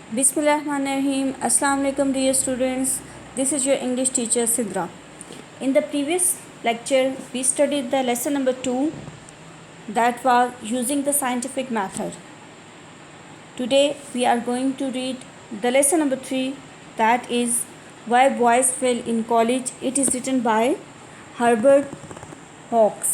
Bismillahirrahmanirrahim. Assalamu alaikum dear students. This is your English teacher Sidra. In the previous lecture we studied the lesson number 2, that was using the scientific method. Today we are going to read the lesson number 3, that is why boys fail in college. It is written by Herbert Hawks.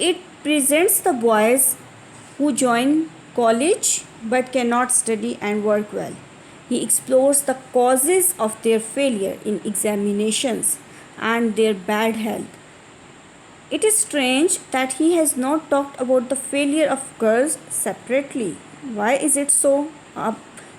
it presents the boys who join college but cannot study and work well. He explores the causes of their failure in examinations and their bad health. It is strange that he has not talked about the failure of girls separately. Why is it so?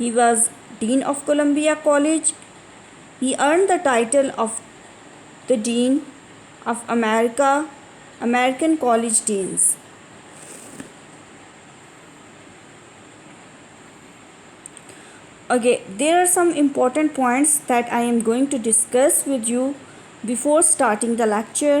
he was Dean of Columbia College. He earned the title of the Dean of American College Deans. Okay, there are some important points that I am going to discuss with you before starting the lecture.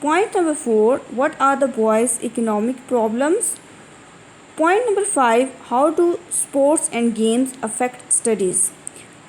Point number 4, what are the boys' economic problems? Point number 5, how do sports and games affect studies?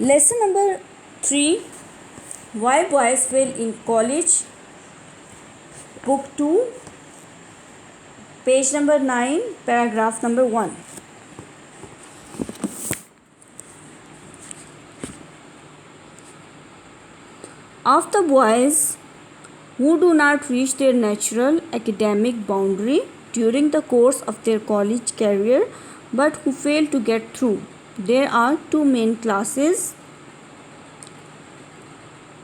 lesson number 3, why boys fail in college, book 2, page number 9, paragraph number 1. Of the boys who do not reach their natural academic boundary during the course of their college career but who fail to get through, there are two main classes.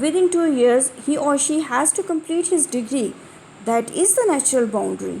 within 2 years he or she has to complete his degree. That is the natural boundary.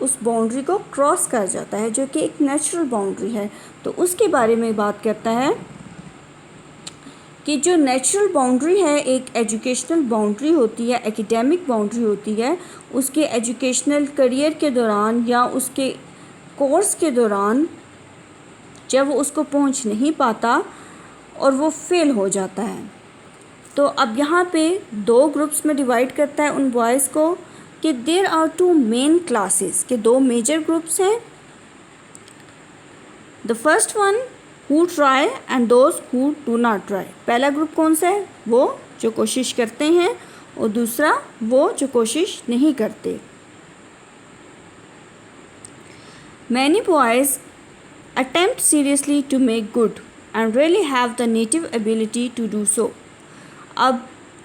اس boundary کو cross کر جاتا ہے جو کہ ایک natural boundary ہے. تو اس کے بارے میں بات کرتا ہے کہ جو نیچرل باؤنڈری ہے ایک ایجوکیشنل باؤنڈری ہوتی ہے, ایکیڈیمک باؤنڈری ہوتی ہے. اس کے ایجوکیشنل کریئر کے دوران یا اس کے کورس کے دوران جب وہ اس کو پہنچ نہیں پاتا اور وہ فیل ہو جاتا ہے. تو اب یہاں پہ 2 گروپس میں ڈیوائڈ کرتا ہے ان بوائز کو کہ دیر آر 2 مین کلاسز, کہ 2 میجر گروپس ہیں. The first one who try and those who do not try. پہلا گروپ کون سا ہے؟ وہ جو کوشش کرتے ہیں, اور دوسرا وہ جو کوشش نہیں کرتے. Many boys attempt seriously to make good and really have the native ability to do so. اب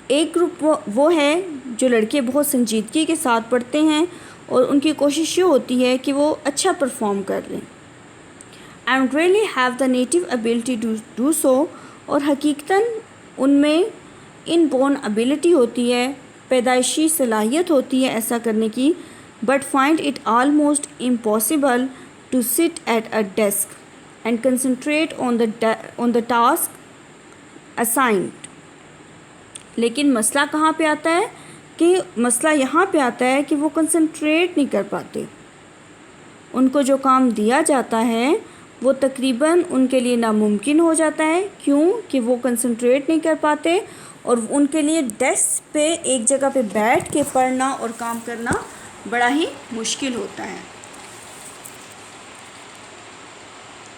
ایک گروپ وہ ہے جو لڑکے بہت سنجیدگی کے ساتھ پڑھتے ہیں اور ان کی کوشش یہ ہوتی ہے کہ وہ اچھا پرفارم کر لیں. And really have the native ability to do so, اور حقیقتاً ان میں ان بورن ابیلٹی ہوتی ہے, پیدائشی صلاحیت ہوتی ہے ایسا کرنے کی. But find it almost impossible to sit at a desk and concentrate on the task assigned. لیکن مسئلہ کہاں پہ آتا ہے؟ کہ مسئلہ یہاں پہ آتا ہے کہ وہ کنسنٹریٹ نہیں کر پاتے. ان کو جو کام دیا جاتا ہے وہ تقریباً ان کے لیے ناممکن ہو جاتا ہے. کیوں؟ کہ وہ کنسنٹریٹ نہیں کر پاتے اور ان کے لیے ڈیسک پہ ایک جگہ پہ بیٹھ کے پڑھنا اور کام کرنا بڑا ہی مشکل ہوتا ہے.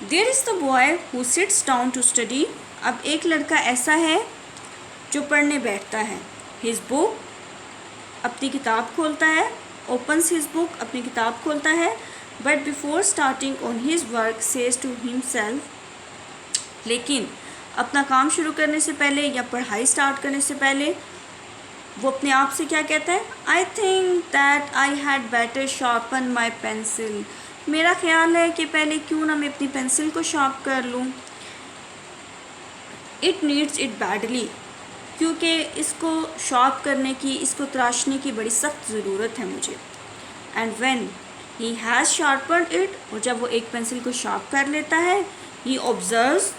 There is the boy who sits down to study. اب ایک لڑکا ایسا ہے جو پڑھنے بیٹھتا ہے. His book, اپنی کتاب کھولتا ہے. Opens his book, اپنی کتاب کھولتا ہے. But before starting on his work says to himself, لیکن اپنا کام شروع کرنے سے پہلے یا پڑھائی سٹارٹ کرنے سے پہلے وہ اپنے آپ سے کیا کہتا ہے؟ I think that I had better sharpen my pencil. میرا خیال ہے کہ پہلے کیوں نہ میں اپنی پینسل کو شارپ کر لوں. It needs it badly. کیونکہ اس کو شارپ کرنے کی, اس کو تراشنے کی بڑی سخت ضرورت ہے مجھے. And when he has sharpened it, اور جب وہ ایک پینسل کو شارپ کر لیتا ہے, he observes,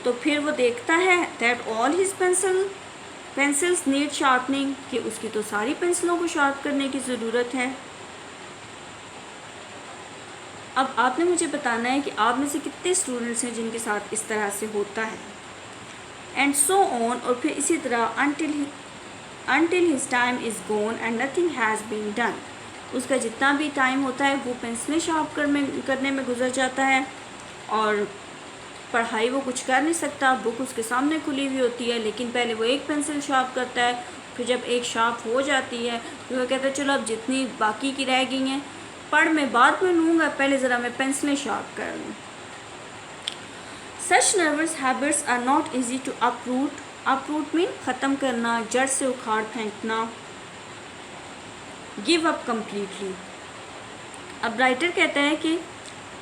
تو پھر وہ دیکھتا ہے that all his pencils need sharpening, کہ اس کی تو ساری پینسلوں کو شارپ کرنے کی ضرورت ہے. اب آپ نے مجھے بتانا ہے کہ آپ میں سے کتنے اسٹوڈنٹس ہیں جن کے ساتھ اس طرح سے ہوتا ہے. اینڈ سو آن, اور پھر اسی طرح until his time is gone and nothing has been done. اس کا جتنا بھی ٹائم ہوتا ہے وہ پینسلیں شارپ کرنے میں گزر جاتا ہے اور پڑھائی وہ کچھ کر نہیں سکتا. بک اس کے سامنے کھلی ہوئی ہوتی ہے لیکن پہلے وہ ایک پینسل شارپ کرتا ہے, پھر جب ایک شارپ ہو جاتی ہے پھر وہ کہتا ہے چلو اب جتنی باقی کی رہ گئی ہیں پڑھ میں بعد میں لوں گا, پہلے ذرا میں پینسلیں شارپ کر لوں. Such nervous habits are not easy to uproot. uproot mean ختم کرنا, جڑ سے اکھاڑ پھینکنا. give up completely. اب رائٹر کہتا ہے کہ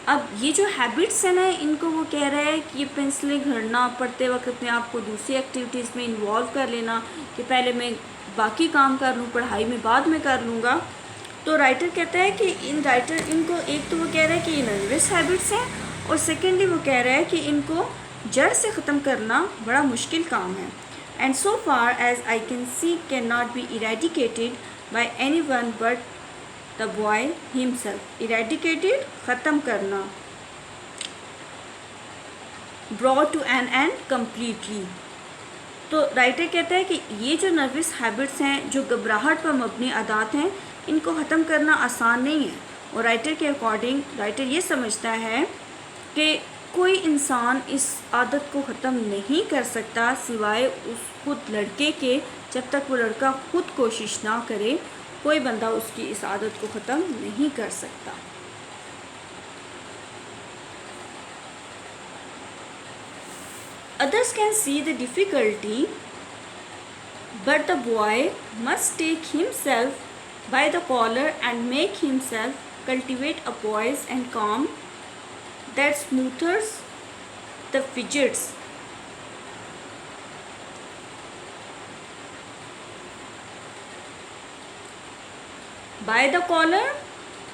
اب یہ جو ہیبٹس ہیں نا ان کو وہ کہہ رہا ہے کہ یہ پینسلیں گھڑنا, پڑھتے وقت اپنے آپ کو دوسری ایکٹیویٹیز میں انوالو کر لینا کہ پہلے میں باقی کام کر لوں, پڑھائی میں بعد میں کر لوں گا. تو رائٹر کہتا ہے کہ ان کو ایک تو وہ کہہ رہا ہے کہ یہ نروس ہیبٹس ہیں, اور سیکنڈلی وہ کہہ رہا ہے کہ ان کو جڑ سے ختم کرنا بڑا مشکل کام ہے. And so far as I can see can not be eradicated by anyone but the boy himself. Eradicated, ختم کرنا. brought to an end completely. تو رائٹر کہتا ہے کہ یہ جو نروس ہیبٹس ہیں جو گھبراہٹ پر مبنی عادات ہیں ان کو ختم کرنا آسان نہیں ہے. اور رائٹر کے اکارڈنگ رائٹر یہ سمجھتا ہے کہ کوئی انسان اس عادت کو ختم نہیں کر سکتا سوائے اس خود لڑکے کے. جب تک وہ لڑکا خود کوشش نہ کرے کوئی بندہ اس کی اس عادت کو ختم نہیں کر سکتا. Others can see the difficulty, but the boy must take himself by the collar and make himself cultivate a poise and calm that smooths the fidgets. By the collar,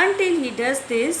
until he does this,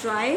try,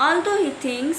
although he thinks,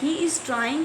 he is trying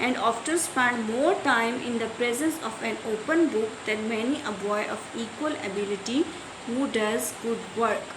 and often spend more time in the presence of an open book than many a boy of equal ability who does good work.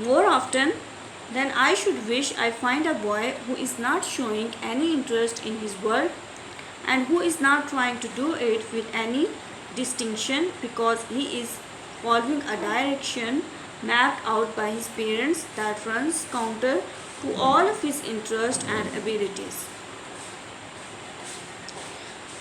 More often than I should wish I find a boy who is not showing any interest in his work and who is not trying to do it with any distinction because he is following a direction mapped out by his parents that runs counter to all of his interests and abilities.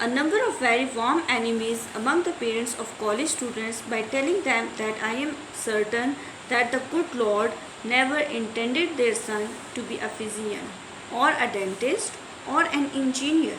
a number of very warm enemies among the parents of college students by telling them that I am certain that the good Lord never intended their son to be a physician or a dentist or an engineer.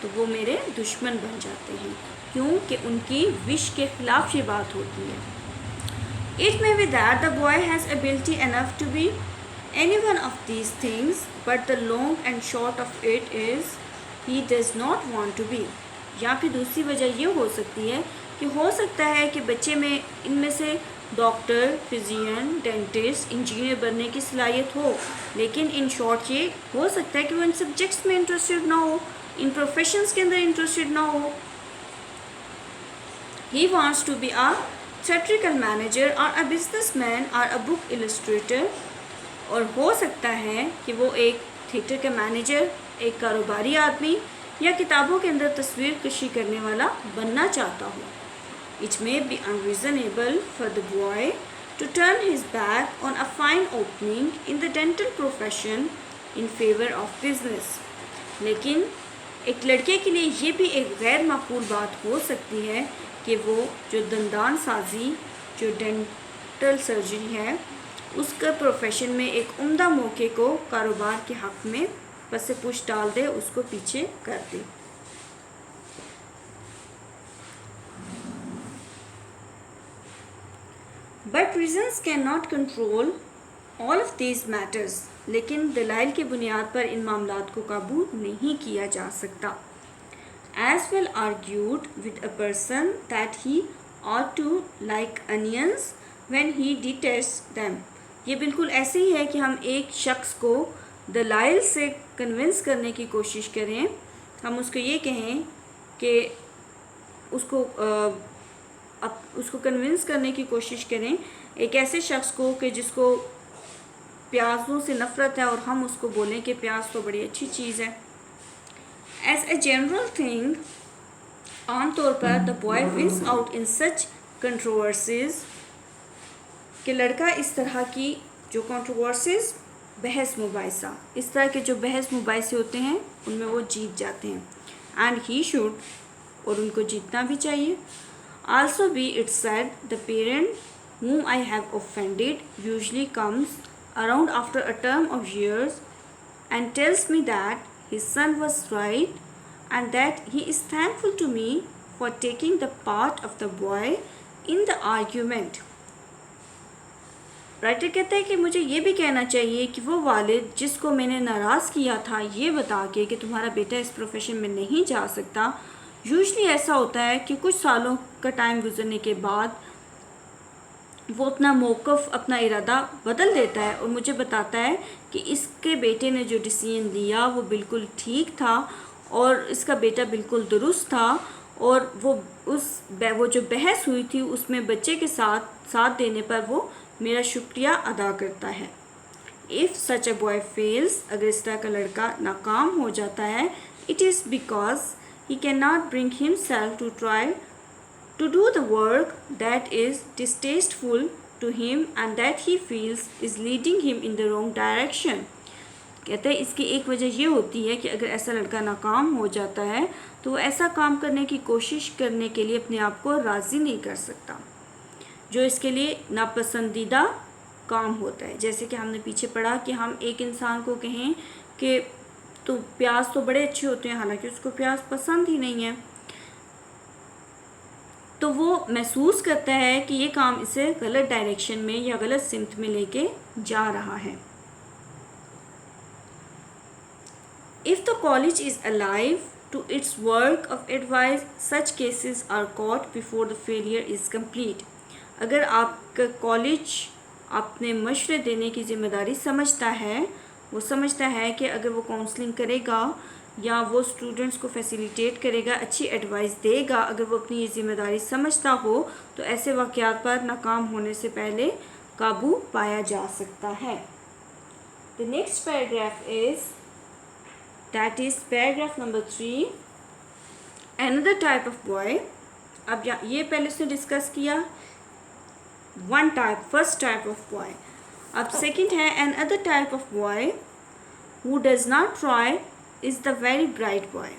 تو وہ میرے دشمن بن جاتے ہیں، کیونکہ ان کی وش کے خلاف یہ بات ہوتی ہے. It may be that the boy has ability enough to be any one of these things, but the long and short of it is he does not want to be. یا پھر دوسری وجہ یہ ہو سکتی ہے کہ ہو سکتا ہے کہ بچے میں ان میں سے ڈاکٹر، فزین، ڈینٹسٹ، انجینئر بننے کی صلاحیت ہو، لیکن ان شارٹ یہ ہو سکتا ہے کہ وہ ان سبجیکٹس میں انٹرسٹڈ نہ ہو، ان پروفیشنز کے اندر انٹرسٹڈ نہ ہو. He wants to be a theatrical manager or a businessman or a book illustrator. اور ہو سکتا ہے کہ وہ ایک تھیٹر کا مینیجر، ایک کاروباری آدمی یا کتابوں کے اندر تصویر کشی کرنے والا بننا چاہتا ہو. It may be unreasonable for the boy to turn his back on a fine opening in the dental profession in favor of business. لیکن ایک لڑکے کے لیے یہ بھی ایک غیر معقول بات ہو سکتی ہے کہ وہ جو دندان سازی، جو ڈینٹل سرجری ہے، اس کا پروفیشن میں ایک عمدہ موقع کو کاروبار کے حق میں پس پش ڈال دے، اس کو پیچھے کر دے. But reasons cannot control all of these matters. لیکن دلائل کی بنیاد پر ان معاملات کو قابو نہیں کیا جا سکتا. As well argued with a person that he ought to like onions when he detests them. یہ بالکل ایسے ہی ہے کہ ہم ایک شخص کو دلائل سے کنونس کرنے کی کوشش کریں، ہم اس کو یہ کہیں کہ اس کو کنونس کرنے کی کوشش کریں ایک ایسے شخص کو کہ جس کو پیازوں سے نفرت ہے، اور ہم اس کو بولیں کہ پیاز تو بڑی اچھی چیز ہے. As a general thing, عام طور پر the boy wins out in such controversies کہ لڑکا اس طرح کی جو کنٹروورسیز، بحث مباحثہ، اس طرح کے جو بحث مباحثے ہوتے ہیں ان میں وہ جیت جاتے ہیں. اینڈ ہی شوڈ، اور ان کو جیتنا بھی چاہیے. Also be it said the parent whom I have offended usually comes around after a term of years and tells me that his son was right and that he is thankful to me for taking the part of the boy in the argument. Writer کہتا ہے کہ مجھے یہ بھی کہنا چاہیے کہ وہ والد جس کو میں نے ناراض کیا تھا یہ بتا کے کہ تمہارا بیٹا اس پروفیشن میں نہیں جا سکتا، یوزلی ایسا ہوتا ہے کہ کچھ سالوں کا ٹائم گزرنے کے بعد وہ اپنا موقف، اپنا ارادہ بدل دیتا ہے اور مجھے بتاتا ہے کہ اس کے بیٹے نے جو ڈیسیژن لیا وہ بالکل ٹھیک تھا اور اس کا بیٹا بالکل درست تھا، اور وہ جو بحث ہوئی تھی اس میں بچے کے ساتھ دینے پر وہ میرا شکریہ ادا کرتا ہے. If such a boy fails، اگر اس طرح کا لڑکا ناکام ہو جاتا ہے، it is because he cannot bring himself to try to do the work that is distasteful to him and that he feels is leading him in the wrong direction. کہتے ہیں اس کی ایک وجہ یہ ہوتی ہے کہ اگر ایسا لڑکا ناکام ہو جاتا ہے تو وہ ایسا کام کرنے کی کوشش کرنے کے لیے اپنے آپ کو راضی نہیں کر سکتا جو اس کے لیے ناپسندیدہ کام ہوتا ہے. جیسے کہ ہم نے پیچھے پڑھا کہ ہم ایک انسان کو کہیں کہ تو پیاز تو بڑے اچھے ہوتے ہیں، حالانکہ اس کو پیاز پسند ہی نہیں ہے، تو وہ محسوس کرتا ہے کہ یہ کام اسے غلط ڈائریکشن میں یا غلط سمت میں لے کے جا رہا ہے. If the college is alive to its work of advice, such cases are caught before the failure is complete. اگر آپ کا کالج اپنے مشورے دینے کی ذمہ داری سمجھتا ہے، وہ سمجھتا ہے کہ اگر وہ کاؤنسلنگ کرے گا یا وہ اسٹوڈنٹس کو فیسیلیٹیٹ کرے گا، اچھی ایڈوائس دے گا، اگر وہ اپنی یہ ذمہ داری سمجھتا ہو تو ایسے واقعات پر ناکام ہونے سے پہلے قابو پایا جا سکتا ہے. The next paragraph is paragraph number 3. Another type of boy. اب یہ پہلے اس نے ڈسکس کیا first type of boy. اب second ہے another type of boy who does not try is the very bright boy.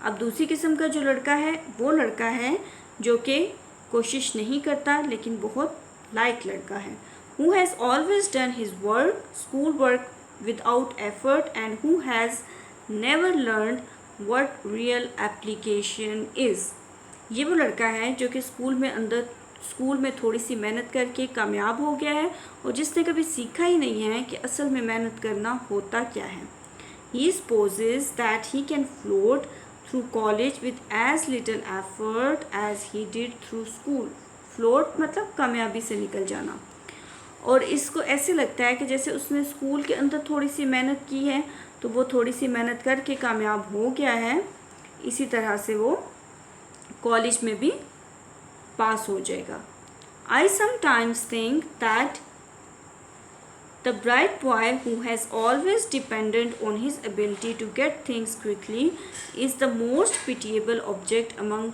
اب دوسری قسم کا جو لڑکا ہے وہ لڑکا ہے جو کہ کوشش نہیں کرتا لیکن بہت لائق لڑکا ہے. Who has always done his school work without effort and who has never learned what real application is. یہ وہ لڑکا ہے جو کہ اسکول میں تھوڑی سی محنت کر کے کامیاب ہو گیا ہے اور جس نے کبھی سیکھا ہی نہیں ہے کہ اصل میں محنت کرنا ہوتا کیا ہے. He supposes that he can float through college with as little effort as he did through school. Float مطلب کامیابی سے نکل جانا. اور اس کو ایسے لگتا ہے کہ جیسے اس نے اسکول کے اندر تھوڑی سی محنت کی ہے تو وہ تھوڑی سی محنت کر کے کامیاب ہو گیا ہے، اسی طرح سے وہ کالج میں بھی پاس ہو جائے گا. I sometimes think that the bright boy who has always depended on his ability to get things quickly is the most pitiable object among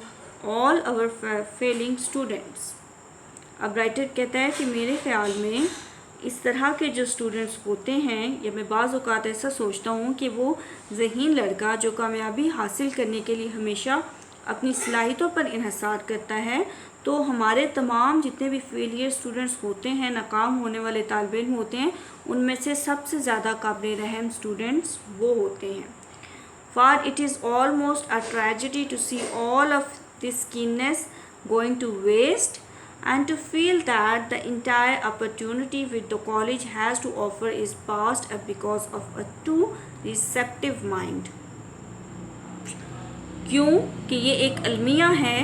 all our failing students. اب رائٹر کہتا ہے کہ میرے خیال میں اس طرح کے جو اسٹوڈنٹس ہوتے ہیں، یا میں بعض اوقات ایسا سوچتا ہوں کہ وہ ذہین لڑکا جو کامیابی حاصل کرنے کے لیے ہمیشہ اپنی صلاحیتوں پر انحصار کرتا ہے، تو ہمارے تمام جتنے بھی فیلئر اسٹوڈنٹس ہوتے ہیں، ناکام ہونے والے طالب علم ہوتے ہیں، ان میں سے سب سے زیادہ قابل رحم اسٹوڈنٹس وہ ہوتے ہیں. For it is almost a tragedy to see all of this keenness going to waste and to feel that the entire opportunity which the college has to offer is passed up because of a too receptive mind. کیوں کہ یہ ایک المیہ ہے.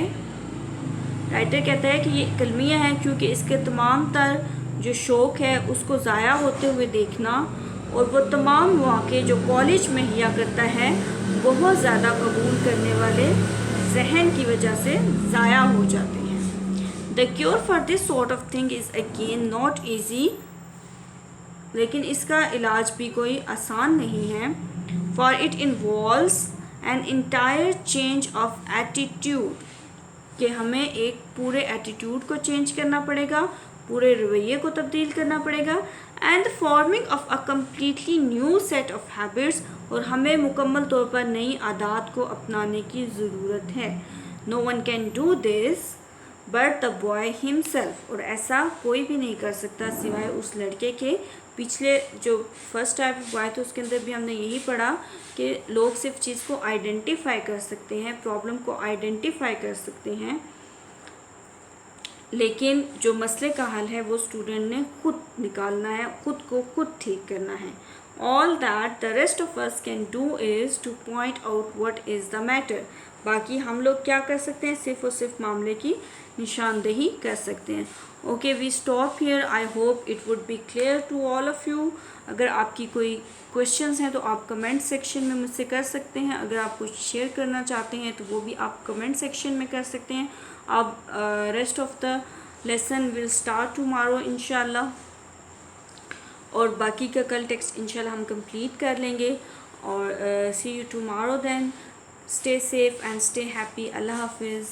Writer کہتا ہے کہ یہ ایک المیہ ہے کیونکہ اس کے تمام تر جو شوق ہے اس کو ضائع ہوتے ہوئے دیکھنا، اور وہ تمام مواقع جو کالج میں ہیا کرتا ہے بہت زیادہ قبول کرنے والے ذہن کی وجہ سے ضائع ہو جاتے ہیں. The cure for this sort of thing is again not easy. لیکن اس کا علاج بھی کوئی آسان نہیں ہے. For it involves an entire change of attitude. کہ ہمیں ایک پورے ایٹیٹیوڈ کو چینج کرنا پڑے گا، پورے رویے کو تبدیل کرنا پڑے گا. And the forming of a completely new set of habits. اور ہمیں مکمل طور پر نئی عادات کو اپنانے کی ضرورت ہے. No one can do this but the boy himself. اور ایسا کوئی بھی نہیں کر سکتا سوائے اس لڑکے کے. پچھلے جو فرسٹ ٹائپ آف بوائے تھے اس کے اندر بھی ہم نے یہی پڑھا کہ لوگ صرف چیز کو آئیڈینٹیفائی کر سکتے ہیں، پرابلم کو آئیڈینٹیفائی کر سکتے ہیں، لیکن جو مسئلے کا حل ہے وہ اسٹوڈنٹ نے خود نکالنا ہے، خود کو خود ٹھیک کرنا ہے. All that the rest of us can do is to point out what is the matter. باقی ہم لوگ کیا کر سکتے ہیں؟ صرف اور صرف معاملے کی نشاندہی کر سکتے ہیں. Okay we stop here. I hope it would be clear to all of you. اگر آپ کی کوئی کویشچنز ہیں تو آپ کمنٹ سیکشن میں مجھ سے کر سکتے ہیں. اگر آپ کچھ شیئر کرنا چاہتے ہیں تو وہ بھی آپ کمنٹ سیکشن میں کر سکتے ہیں. اب rest of the lesson will start tomorrow انشاءاللہ، اور باقی کا کل ٹیکسٹ انشاءاللہ ہم کمپلیٹ کر لیں گے. اور see you tomorrow then. Stay safe and stay happy. اللہ حافظ.